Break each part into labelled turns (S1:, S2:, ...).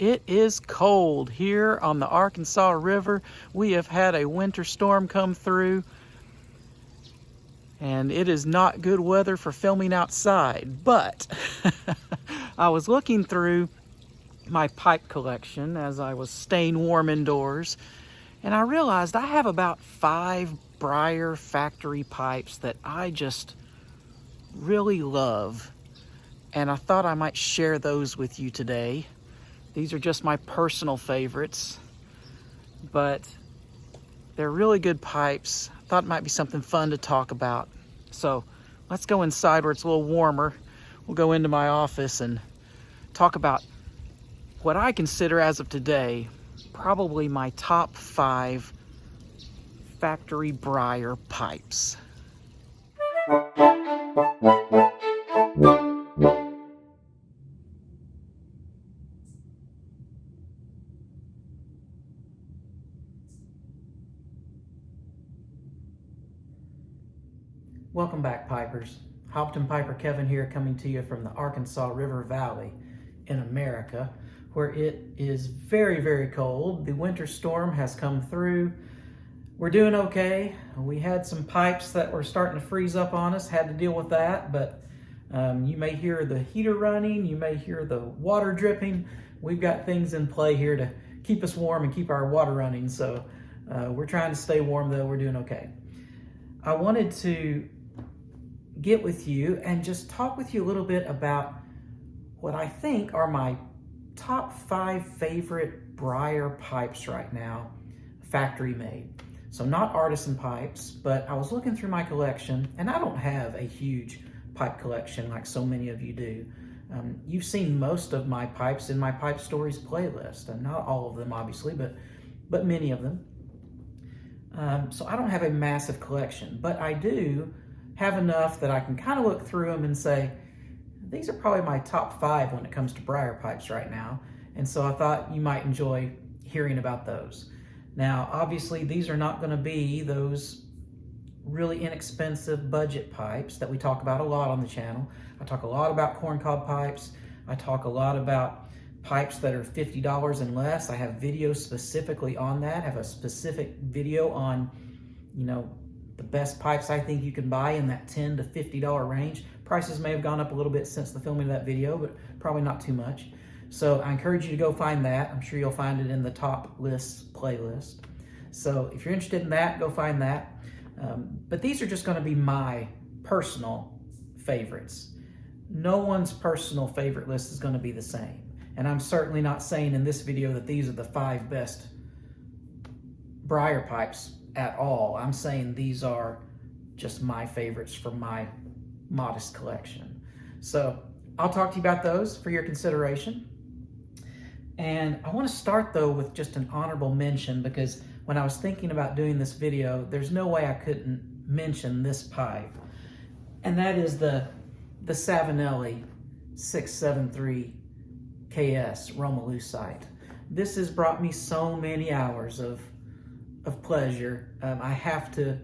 S1: It is cold here on the Arkansas River. We have had a winter storm come through, and it is not good weather for filming outside. But I was looking through my pipe collection as I was staying warm indoors, and I realized I have about 5 Briar factory pipes that I just really love, and I thought I might share those with you today. These are just my personal favorites, but they're really good pipes. I thought it might be something fun to talk about. So let's go inside where it's a little warmer. We'll go into my office and talk about what I consider as of today, probably my top 5 factory Briar pipes. Welcome back, Pipers. Hobbiton Piper Kevin here, coming to you from the Arkansas River Valley in America, where it is very, very cold. The winter storm has come through. We're doing okay. We had some pipes that were starting to freeze up on us, had to deal with that, but you may hear the heater running, you may hear the water dripping. We've got things in play here to keep us warm and keep our water running, so we're trying to stay warm, though we're doing okay. I wanted to get with you and just talk with you a little bit about what I think are my top 5 favorite Briar pipes right now, factory made. So not artisan pipes, but I was looking through my collection, and I don't have a huge pipe collection like so many of you do. You've seen most of my pipes in my Pipe Stories playlist, and not all of them obviously, but many of them. So I don't have a massive collection, but I do have enough that I can kind of look through them and say, these are probably my top 5 when it comes to Briar pipes right now. And so I thought you might enjoy hearing about those. Now, obviously, these are not going to be those really inexpensive budget pipes that we talk about a lot on the channel. I talk a lot about corncob pipes. I talk a lot about pipes that are $50 and less. I have videos specifically on that. I have a specific video on, the best pipes I think you can buy in that $10 to $50 range. Prices may have gone up a little bit since the filming of that video, but probably not too much. So I encourage you to go find that. I'm sure you'll find it in the top lists playlist. So if you're interested in that, go find that. But these are just going to be my personal favorites. No one's personal favorite list is going to be the same. And I'm certainly not saying in this video that these are the 5 best Briar pipes at all. I'm saying these are just my favorites from my modest collection. So I'll talk to you about those for your consideration. And I want to start though with just an honorable mention, because when I was thinking about doing this video, there's no way I couldn't mention this pipe. And that is the Savinelli 673 KS Romalusite. This has brought me so many hours of pleasure. I have to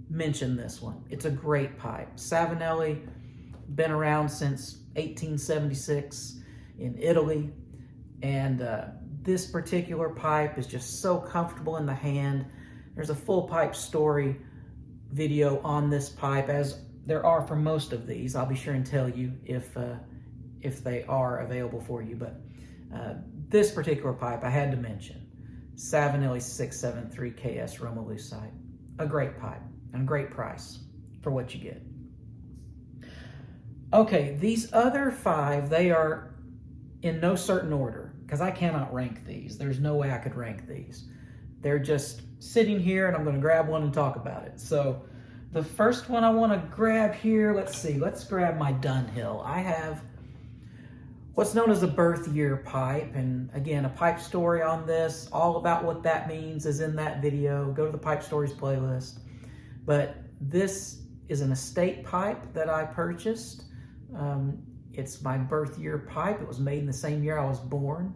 S1: mention this one. It's a great pipe. Savinelli, been around since 1876 in Italy, and this particular pipe is just so comfortable in the hand. There's a full pipe story video on this pipe, as there are for most of these. I'll be sure and tell you if they are available for you, but this particular pipe I had to mention. Savinelli 673 KS Romalusite. A great pipe and a great price for what you get. Okay, these other 5, they are in no certain order, because I cannot rank these. There's no way I could rank these. They're just sitting here, and I'm going to grab one and talk about it. So the first one I want to grab here, let's grab my Dunhill. I have what's known as a birth year pipe, and again, a pipe story on this, all about what that means is in that video. Go to the Pipe Stories playlist. But this is an estate pipe that I purchased. It's my birth year pipe. It was made in the same year I was born.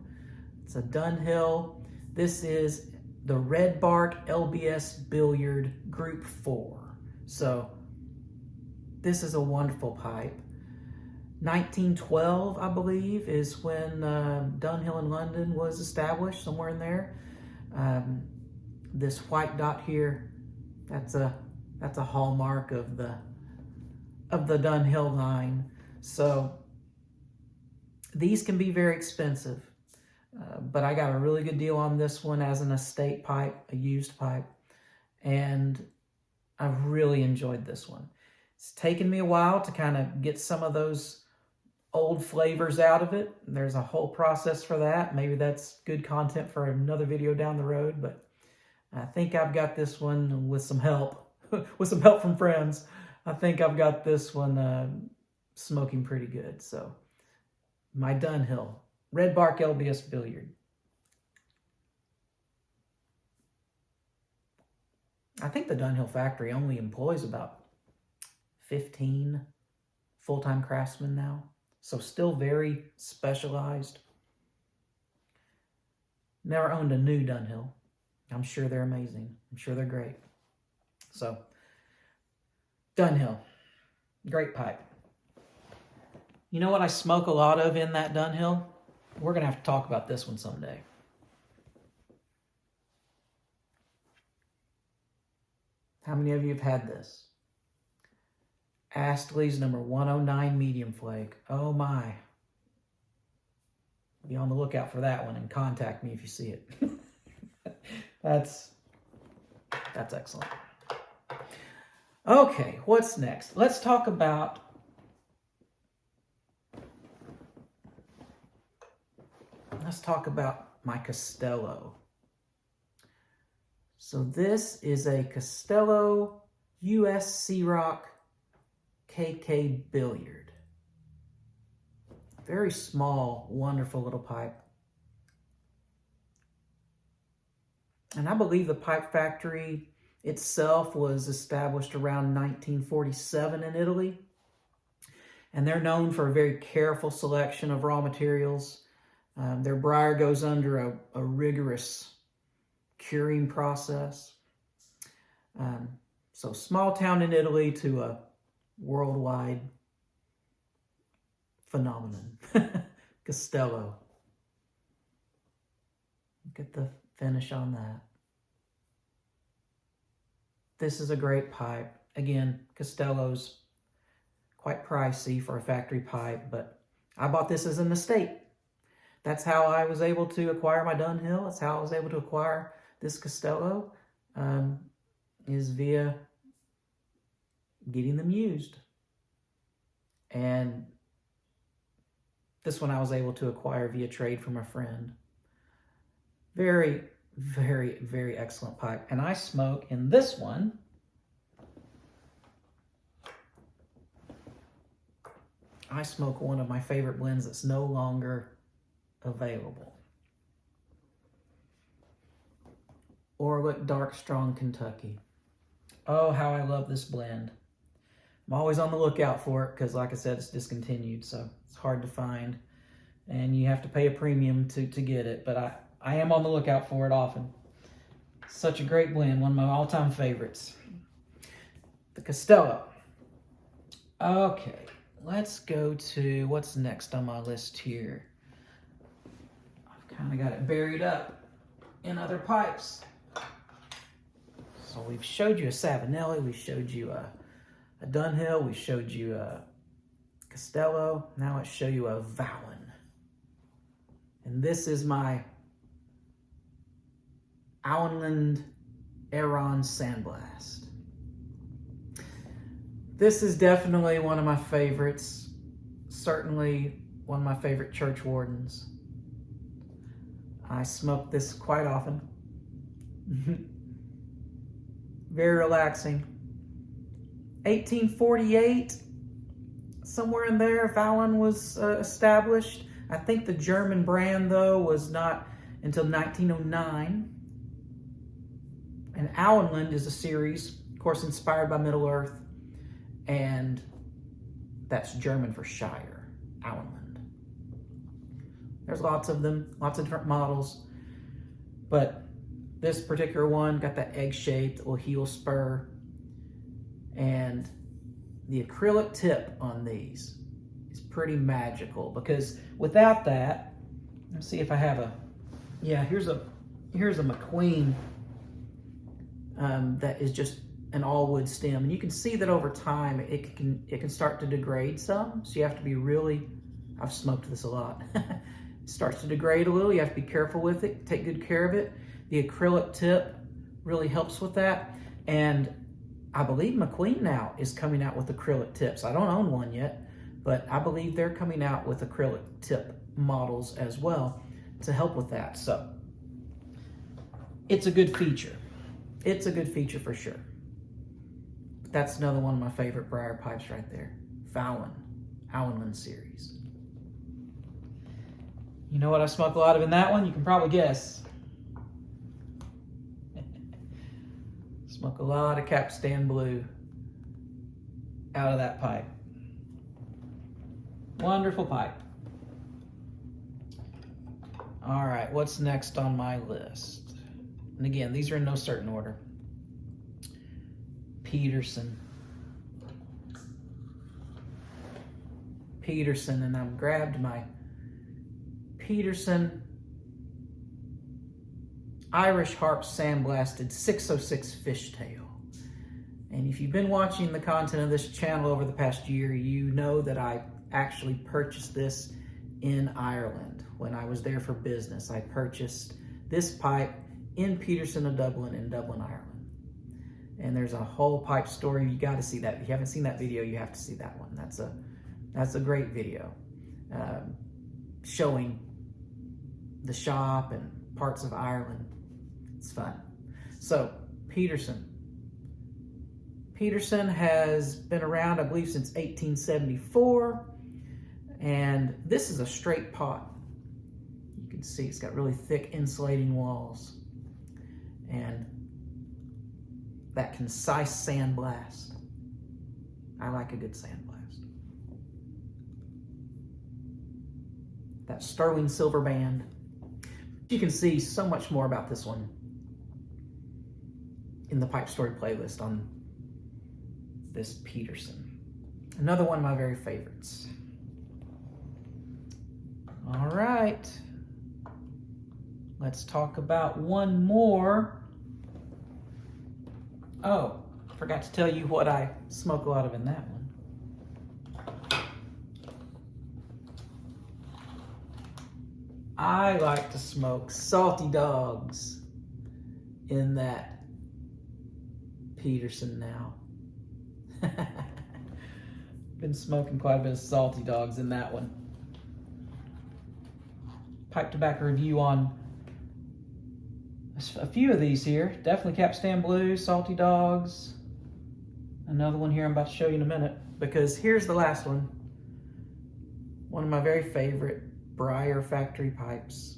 S1: It's a Dunhill. This is the Red Bark LBS Billiard Group 4. So this is a wonderful pipe. 1912, I believe, is when Dunhill in London was established, somewhere in there. This white dot here, that's a hallmark of the Dunhill line. So these can be very expensive, but I got a really good deal on this one as an estate pipe, a used pipe, and I've really enjoyed this one. It's taken me a while to kind of get some of those old flavors out of it. There's a whole process for that. Maybe that's good content for another video down the road, but I think I've got this one with some help, with some help from friends. I think I've got this one smoking pretty good. So my Dunhill Red Bark LBS Billiard. I think the Dunhill factory only employs about 15 full-time craftsmen now. So still very specialized. Never owned a new Dunhill. I'm sure they're amazing. I'm sure they're great. So, Dunhill, great pipe. You know what I smoke a lot of in that Dunhill? We're going to have to talk about this one someday. How many of you have had this? Astley's number 109 medium flake. Oh my. Be on the lookout for that one and contact me if you see it. That's excellent. Okay, what's next? Let's talk about my Castello. So this is a Castello US C-Rock KK Billiard. Very small, wonderful little pipe. And I believe the pipe factory itself was established around 1947 in Italy. And they're known for a very careful selection of raw materials. Their Briar goes under a rigorous curing process. So small town in Italy to a worldwide phenomenon. Castello. Look at the finish on that. This is a great pipe. Again, Castello's quite pricey for a factory pipe, but I bought this as an estate. That's how I was able to acquire my Dunhill. That's how I was able to acquire this Castello, is via getting them used. And this one I was able to acquire via trade from a friend. Very, very, very excellent pipe. And I smoke in this one. I smoke one of my favorite blends that's no longer available. Orwick Dark Strong Kentucky. Oh, how I love this blend. I'm always on the lookout for it because, like I said, it's discontinued, so it's hard to find. And you have to pay a premium to get it, but I am on the lookout for it often. Such a great blend, one of my all-time favorites. The Castello. Okay, let's go to what's next on my list here. I've kind of got it buried up in other pipes. So we've showed you a Savinelli, we showed you a Dunhill, we showed you a Castello. Now let's show you a Vallon. And this is my Auenland Aeron Sandblast. This is definitely one of my favorites. Certainly one of my favorite church wardens. I smoke this quite often. Very relaxing. 1848, somewhere in there, Vallon was established. I think the German brand, though, was not until 1909. And Auenland is a series, of course, inspired by Middle-earth. And that's German for Shire, Auenland. There's lots of them, lots of different models. But this particular one got that egg-shaped little heel spur. And the acrylic tip on these is pretty magical, because without that, let's see if I have a, yeah, here's a McQueen that is just an all wood stem, and you can see that over time it can start to degrade some, so you have to be really, I've smoked this a lot. It starts to degrade a little, you have to be careful with it, take good care of it. The acrylic tip really helps with that, and I believe McQueen now is coming out with acrylic tips. I don't own one yet, but I believe they're coming out with acrylic tip models as well to help with that. So it's a good feature. It's a good feature for sure. That's another one of my favorite Briar pipes right there. Fallon series. You know what I smoke a lot of in that one? You can probably guess. Smoke a lot of Capstan Blue out of that pipe. Wonderful pipe. All right, what's next on my list? And again, these are in no certain order. Peterson, and I've grabbed my Peterson Irish Harp Sandblasted 606 Fishtail. And if you've been watching the content of this channel over the past year, you know that I actually purchased this in Ireland. When I was there for business, I purchased this pipe in Peterson of Dublin, in Dublin, Ireland. And there's a whole pipe story. You got to see that. If you haven't seen that video, you have to see that one. That's a great video, showing the shop and parts of Ireland. It's fun. So Peterson has been around, I believe, since 1874, and this is a straight pot. You can see it's got really thick insulating walls and that concise sandblast. I like a good sandblast. That sterling silver band. You can see so much more about this one in the Pipe Story playlist on this Peterson. Another one of my very favorites. All right. Let's talk about one more. Oh, forgot to tell you what I smoke a lot of in that one. I like to smoke Salty Dogs in that Peterson now. Been smoking quite a bit of Salty Dogs in that one. Pipe tobacco review on a few of these here. Definitely Capstan Blue, Salty Dogs. Another one here I'm about to show you in a minute, because here's the last one. One of my very favorite Briar factory pipes.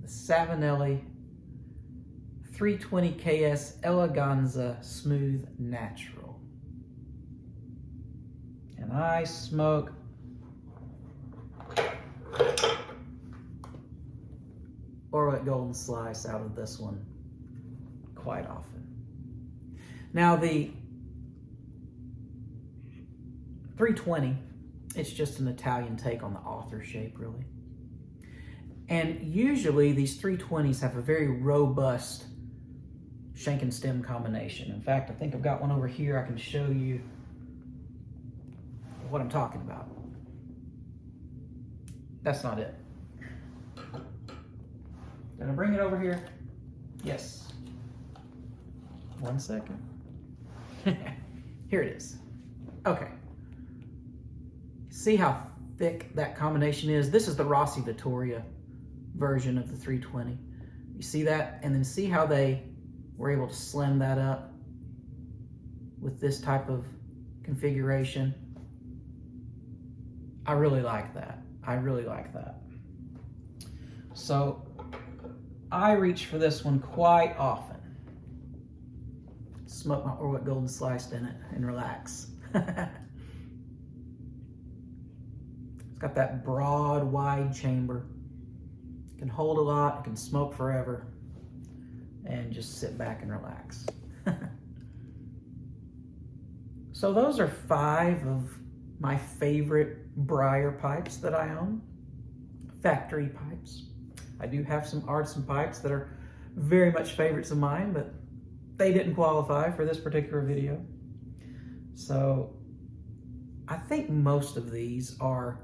S1: The Savinelli 320 KS Eleganza Smooth Natural. And I smoke Orwick Golden Slice out of this one quite often. Now the 320, it's just an Italian take on the author shape, really. And usually these 320s have a very robust shank and stem combination. In fact, I think I've got one over here I can show you what I'm talking about. That's not it. Did I bring it over here? Yes. 1 second. Here it is. Okay. See how thick that combination is? This is the Rossi Vittoria version of the 320. You see that? And then see how they were able to slim that up with this type of configuration. I really like that. I really like that. So I reach for this one quite often. Smoke my Orwick Golden Sliced in it and relax. It's got that broad, wide chamber. It can hold a lot, it can smoke forever, and just sit back and relax. So those are 5 of my favorite Briar pipes that I own. Factory pipes. I do have some artisan pipes that are very much favorites of mine, but they didn't qualify for this particular video. So I think most of these are,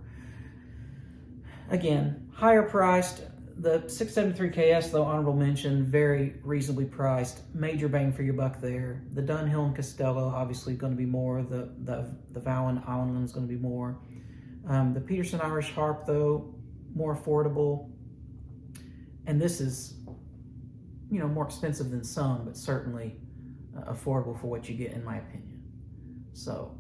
S1: again, higher priced. The 673KS, though, honorable mention, very reasonably priced. Major bang for your buck there. The Dunhill and Costello, obviously going to be more. The Vallon Island is going to be more. The Peterson Irish Harp, though, more affordable. And this is, you know, more expensive than some, but certainly affordable for what you get, in my opinion. So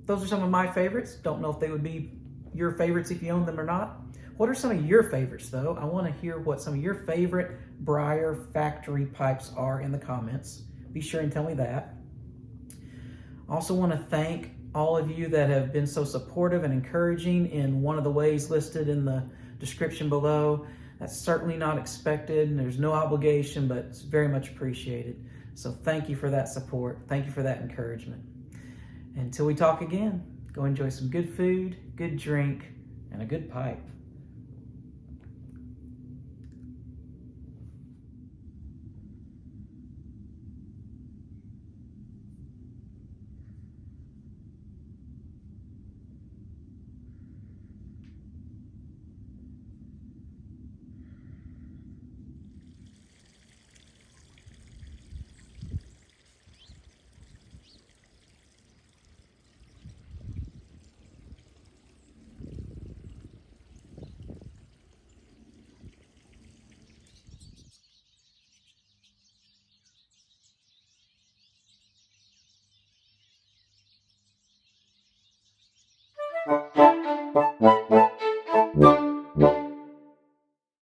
S1: those are some of my favorites. Don't know if they would be your favorites if you own them or not. What are some of your favorites, though? I want to hear what some of your favorite Briar factory pipes are in the comments. Be sure and tell me that. I also want to thank all of you that have been so supportive and encouraging in one of the ways listed in the description below. That's certainly not expected, and there's no obligation, but it's very much appreciated. So thank you for that support. Thank you for that encouragement. Until we talk again, go enjoy some good food, good drink, and a good pipe.